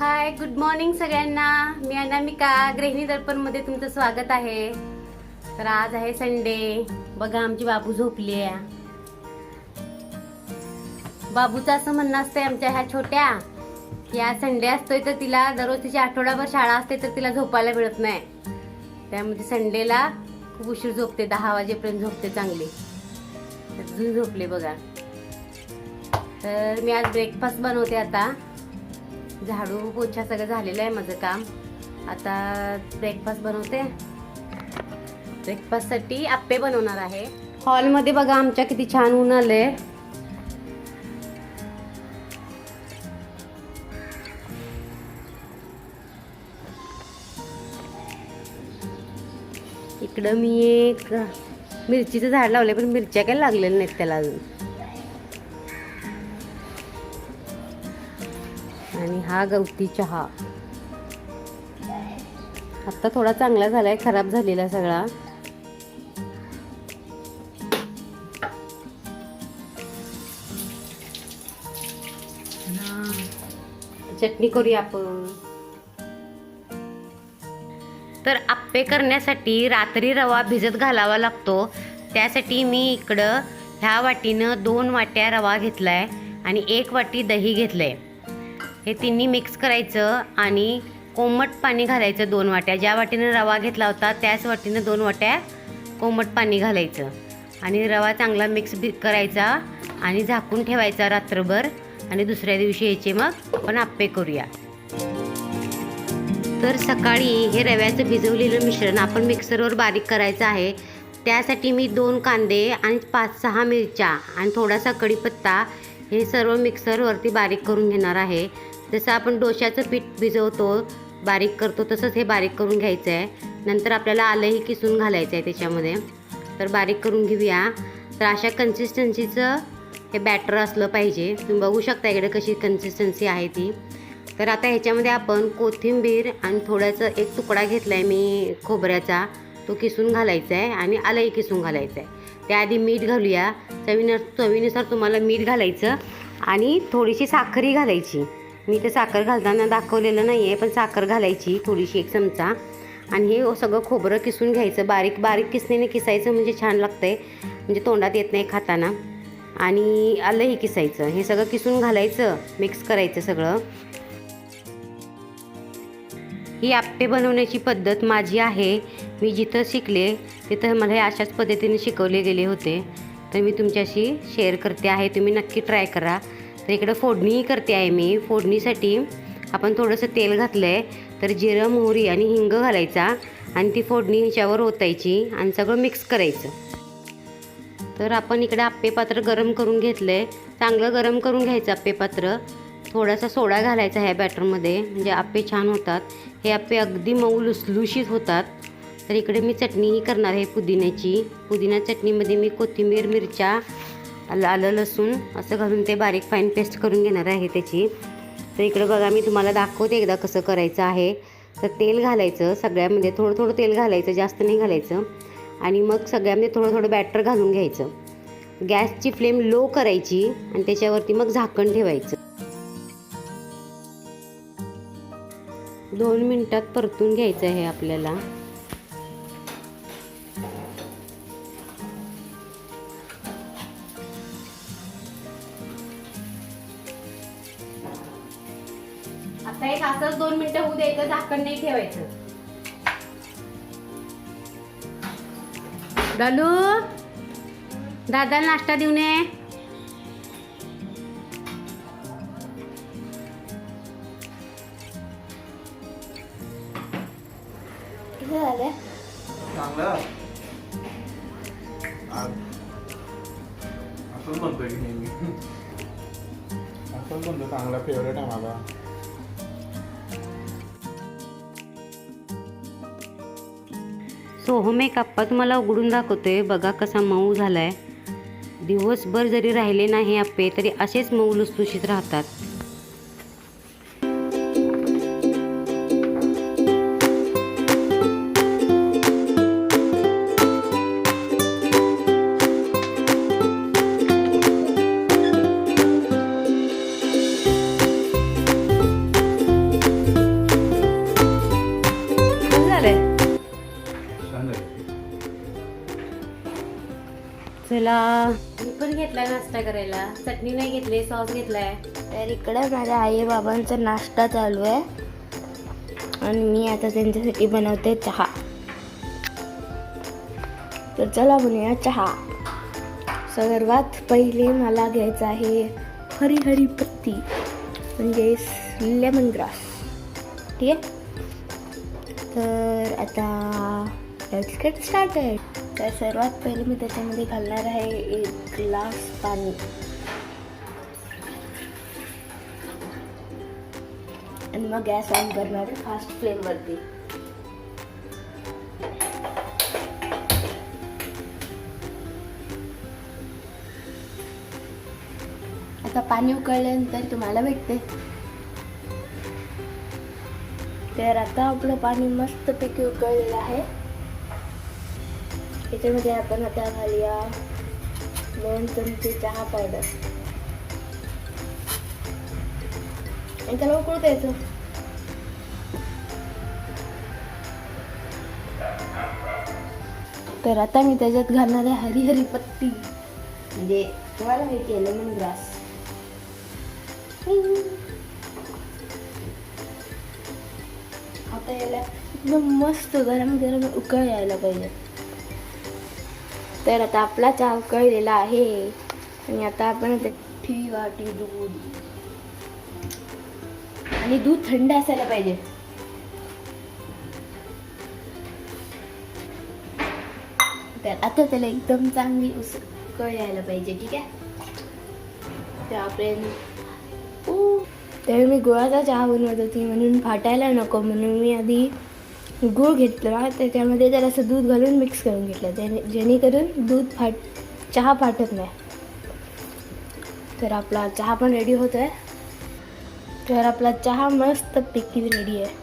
हाय, good morning सगळ्यांना. मी अनामिका, गृहिणी दर्पणमध्ये तुमचं स्वागत आहे. तर आज आहे संडे. बघा आमची बाबू झोपली आहे. बाबूचं असं म्हणणं असतंय आमच्या ह्या छोट्या की आज संडे असतोय तर तिला दररोज तिची आठवडाभर शाळा असते तर तिला झोपायला मिळत नाही. त्यामुळे संडेला खूप उशीर झोपते, 10 वाजेपर्यंत झोपते चांगली. अजून झोपले बघा. तर मी आज ब्रेकफास्ट बनवते. आता झाडू पोछा सगळं झालेलं आहे माझं काम. आता ब्रेकफास्ट बनवते. ब्रेकफास्टसाठी आप्पे बनवणार आहे. हॉलमध्ये बघा आमच्या किती छान ऊन आलंय. इकडं मी एक मिरचीचं झाड लावलंय पण मिरच्या काय लागलेल्या नाहीत त्याला अजून. आणि हा गवती चहा आता थोडा चांगला झालाय, खराब झालेला सगळा. चटणी करूया आपण. तर आप्पे करण्यासाठी रात्री रवा भिजत घालावा लागतो. त्यासाठी मी इकडं ह्या वाटीनं 2 वाट्या रवा घेतलाय आणि 1 वाटी दही घेतलंय. हे तिन्ही मिक्स करायचं आणि कोमट पाणी घालायचं 2 वाट्या. ज्या वाटीनं रवा घेतला होता त्याच वाटीनं 2 वाट्या कोमट पाणी घालायचं आणि रवा चांगला मिक्स करायचा आणि झाकून ठेवायचा रात्रभर. आणि दुसऱ्या दिवशी याचे मग आपण आप्पे करूया. तर सकाळी हे रव्याचं भिजवलेलं मिश्रण आपण मिक्सरवर बारीक करायचं आहे. त्यासाठी मी 2 कांदे आणि 5-6 मिरच्या आणि थोडासा कढीपत्ता हे सर्व मिक्सरवरती बारीक करून घेणार आहे. जसं आपण डोश्याचं पीठ भिजवतो बारीक करतो तसंच हे बारीक करून घ्यायचं आहे. नंतर आपल्याला आलंही किसून घालायचं आहे त्याच्यामध्ये. तर बारीक करून घेऊया. तर अशा कन्सिस्टन्सीचं हे बॅटर असलं पाहिजे. तुम्ही बघू शकता इकडे कशी कन्सिस्टन्सी आहे ती. तर आता ह्याच्यामध्ये आपण कोथिंबीर आणि थोड्याचा एक तुकडा घेतला आहे मी खोबऱ्याचा, तो किसून घालायचा आहे आणि आलंही किसून घालायचं आहे. त्याआधी मीठ घालूया. चवीनुसार तुम्हाला मीठ घालायचं आणि थोडीशी साखरही घालायची. मी ते साखर घालताना दाखवलेलं नाही आहे पण साखर घालायची थोडीशी, 1 चमचा. आणि हे सगळं खोबरं किसून घ्यायचं. बारीक बारीक किसणीने किसायचं म्हणजे छान लागतंय, म्हणजे तोंडात येत नाही खाताना. आणि आलंही किसायचं. हे सगळं किसून घालायचं, मिक्स करायचं सगळं. ही आप्पे बनवण्याची पद्धत माझी आहे. मी जिथं शिकले तिथं मला हे अशाच पद्धतीने शिकवले गेले होते. तर मी तुमच्याशी शेअर करते आहे. तुम्ही नक्की ट्राय करा. तर इकडं फोडणीही करते आहे मी. फोडणीसाठी आपण थोडंसं तेल घातलं आहे. तर जिरं, मोहरी आणि हिंग घालायचा आणि ती फोडणी ह्याच्यावर ओतायची आणि सगळं मिक्स करायचं. तर आपण इकडे आप्पे पात्र गरम करून घेतलं आहे. चांगलं गरम करून घ्यायचं आप्पे पात्र. थोडासा सोडा घालायचा ह्या बॅटरमध्ये म्हणजे आप्पे छान होतात. हे आप्पे अगदी मऊ लुसलुशीत होतात. तर इकडे मी चटणीही करणार आहे पुदिन्याची. पुदिना चटणीमध्ये मी कोथिंबीर, मिरच्या, आलं, लसूण असं घालून ते बारीक फाईन पेस्ट करून घेणार आहे त्याची. तर इकडं बघा मी तुम्हाला दाखवते एकदा कसं करायचं आहे. तर तेल घालायचं सगळ्यामध्ये, थोडं थोडं तेल घालायचं, जास्त नाही घालायचं. आणि मग सगळ्यामध्ये थोडं थोडं बॅटर घालून घ्यायचं. गॅसची फ्लेम लो करायची आणि त्याच्यावरती मग झाकण ठेवायचं. 2 मिनिटात परतून घ्यायचं आहे आपल्याला. आता एक असंच 2 मिनिटं होऊ द्यायचं, झाकण नाही ठेवायचं. डालू, दादा नाश्ता देऊ नये. चांगला असंच म्हणतोय की नेहमी. असंच म्हणतो, चांगला फेवरेट आहे माझा. सोहम एक आप्पा तुम्हाला उघडून दाखवतोय. बघा कसा मऊ झालाय. दिवसभर जरी राहिले नाही आप्पे तरी असेच मऊ लुसलुशीत राहतात. चला मी पण घेतलाय नाश्ता करायला. चटणी नाही घेतली, सॉस घेतलाय. तर इकडे माझ्या आई बाबांचा नाश्ता चालू आहे आणि मी आता त्यांच्यासाठी बनवते चहा. तर चला बनवूया चहा. सर्वात पहिले मला घ्यायचं आहे हरी हरी पत्ती म्हणजे लेमन ग्रास. ठीक आहे, तर आता लेट्स गेट स्टार्टेड. तर सर्वात पहिले मी त्याच्यामध्ये घालणार आहे 1 ग्लास पाणी आणि मग गॅस ऑन करणार आहे फास्ट फ्लेमवरती. आता पाणी उकळल्यानंतर तुम्हाला भेटते. तर आता आपलं पाणी मस्तपैकी उकळलेलं आहे. याच्यामध्ये आपण आता घालूया 2 चमचे चहा पावडर आणि त्याला उकळू द्यायचं. तर आता मी त्याच्यात घालणार आहे हरी हरी पत्ती म्हणजे तुम्हाला माहिती आहे लेमन ग्रास. आता याला एकदम मस्त गरम गरम उकळ यायला पाहिजे. तर आता आपला चहा उकळलेला आहे आणि आता आपण ती वाटी दूध आणि दूध थंड असायला पाहिजे. तर आता त्याला एकदम चांगली उकळ यायला पाहिजे. ठीक आहे, तर मी गुळाचा चहा बनवत होती म्हणून फाटायला नको म्हणून मी आधी गूळ घेतला, त्याच्यामध्ये जरासं दूध घालून मिक्स करून घेतलं जेणेकरून चहा फाटत नाही. तर आपला चहा पण रेडी होत आहे. तर आपला चहा मस्त पैकी रेडी आहे.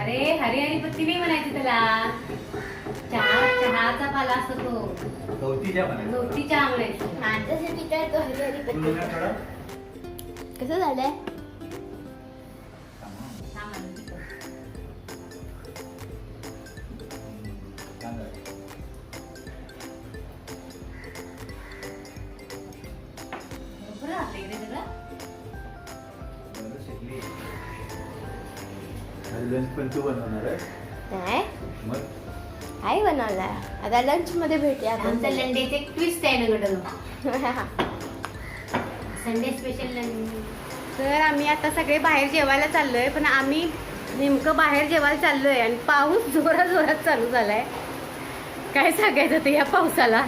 अरे हरी हरी पत्ती नाही म्हणायची त्याला. चहाचा पाला असतो तो. गवती चहा म्हणायचं. माझ्यासाठी काय तो हरी हरी पत्ती. कसं झालंय? पण तू बनवणार आहे? नाही, मग आई बनवला. आता लंच मध्ये भेटूया आपण. आमचा लंडेचं एक ट्विस्ट आहे ना गडलो. Sunday special lunch. तर आम्ही आता सगळे बाहेर जेवायला चाललोय, पण आम्ही नेमकं बाहेर जेवायला चाललोय आणि पाऊस जोरात चालू झालाय. काय सांगायचं ते या पावसाला.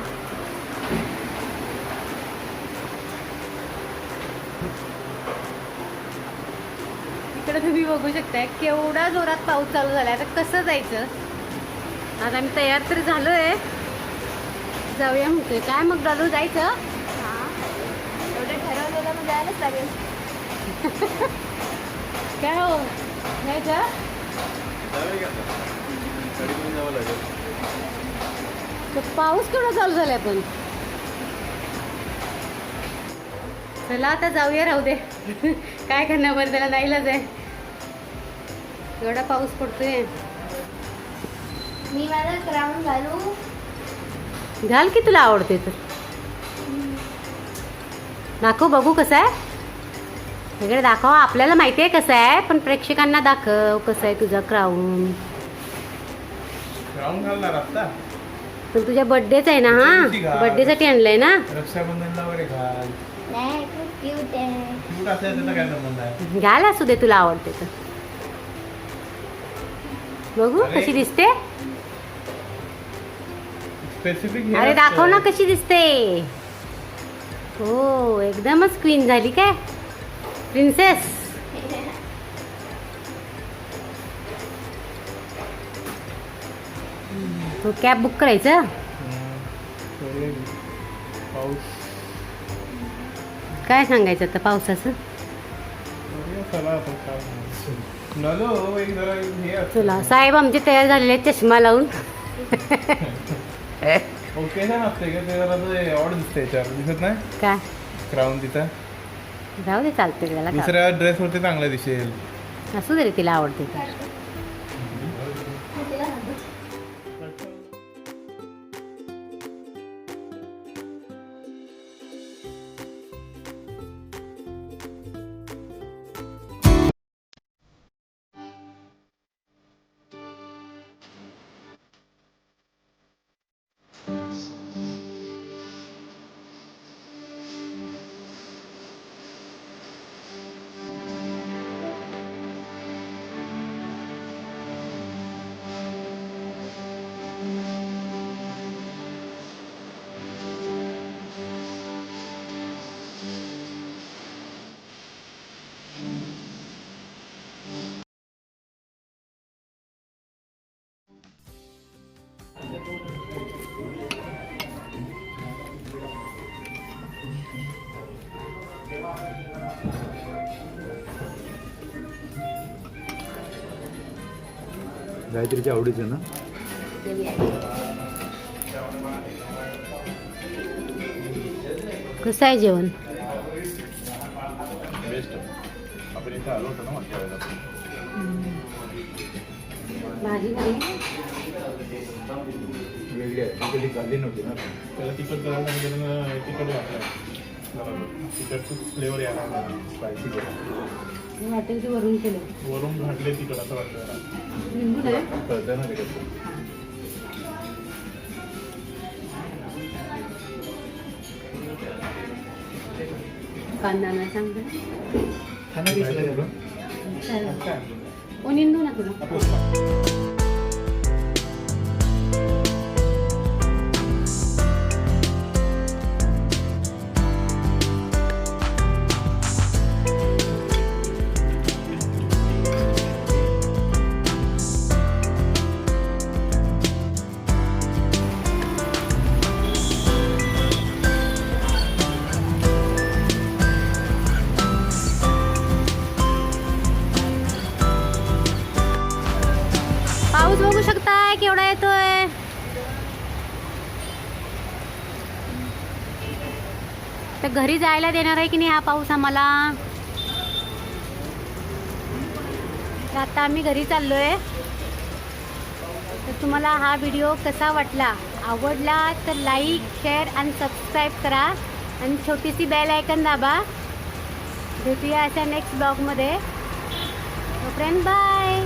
इकडे तुम्ही बघू शकताय केवढा जोरात पाऊस चालू झालाय. आता कसं जायचं. आता आम्ही तयार तर झालोय, जाऊया म्हणतोय. काय मग डॉलू जायचं? एवढं ठरवलेलं मग जायलाच लागेल. काय हो जायचं? तर पाऊस केवढा चालू झालाय पण. चला आता जाऊया, राहू दे. काय करणार बरं, त्याला नाईलाज आहे. एवढा पाऊस पडतोय. मी माझा क्राऊन घालू. घाल की, तुला आवडते तर. दाखव बघू कसं आहे. इकडे दाखव. आपल्याला माहिती आहे कसं आहे, पण प्रेक्षकांना दाखव कसं आहे तुझा क्राऊन. राऊंड घालणार आता? पण तुझ्या बर्थडेच आहे ना. हा, बर्थडेसाठी आणलंय ना. रक्षाबंधनला वगैरे घाल. नाही, खूप क्यूट आहे. क्यूट असेल त्याचा काय संबंध आहे? घाल, असू दे, तुला आवडते तर. बघू कशी दिसते. स्पेसिफिक अरे दाखव ना कशी दिसते. हो, एकदमच क्वीन झाली काय, प्रिन्सेस. तो कॅब बुक करायचं. पाऊस काय सांगायचं आता पावसाचं? चला आपण काय म्हणू. नलो एक जरा हे असतं. चला साहेब आमचे तयार झालेले आहेत चष्मा लावून. ओके ना असते का ते जरा ऑड दिसते याच्यावर दिसत नाही काय क्राऊन तिथं जाऊ दे चालते त्याला काय. दुसऱ्या ड्रेसवरती चांगलं दिसेल. असू दे रे, तिला आवडते तर. गायत्रीच्या आवडीचं ना. कसं आहे जेवण? बेस्ट. आपण इथे आलो होतो ना मागच्या वेळेला. भाजी नाही वेगळी आहे ती कधी खाल्ली नव्हती ना. त्याला तिखट करायला सांगितलं तिखट वाटलं तिखटचं फ्लेवर यायला स्पायसी वाटेल ते वरून केलं. वरून घातले तिखट असं वाटलं. लिंबू नाही कळतं ना ते कसं. कांदा नाही सांगते. खाणं दिसलं का? ओनियन देऊ ना तुला. पाऊस बघू शकताय केवढा येतोय. तर घरी जायला देणार आहे की नाही हा पाऊस आम्हाला. तर आता आम्ही घरी चाललोय. तर तुम्हाला हा व्हिडिओ कसा वाटला, आवडला तर लाईक शेअर आणि सबस्क्राईब करा आणि छोटीशी बेल आयकन दाबा. भेटूया अशा नेक्स्ट ब्लॉगमध्ये. तोपर्यंत बाय.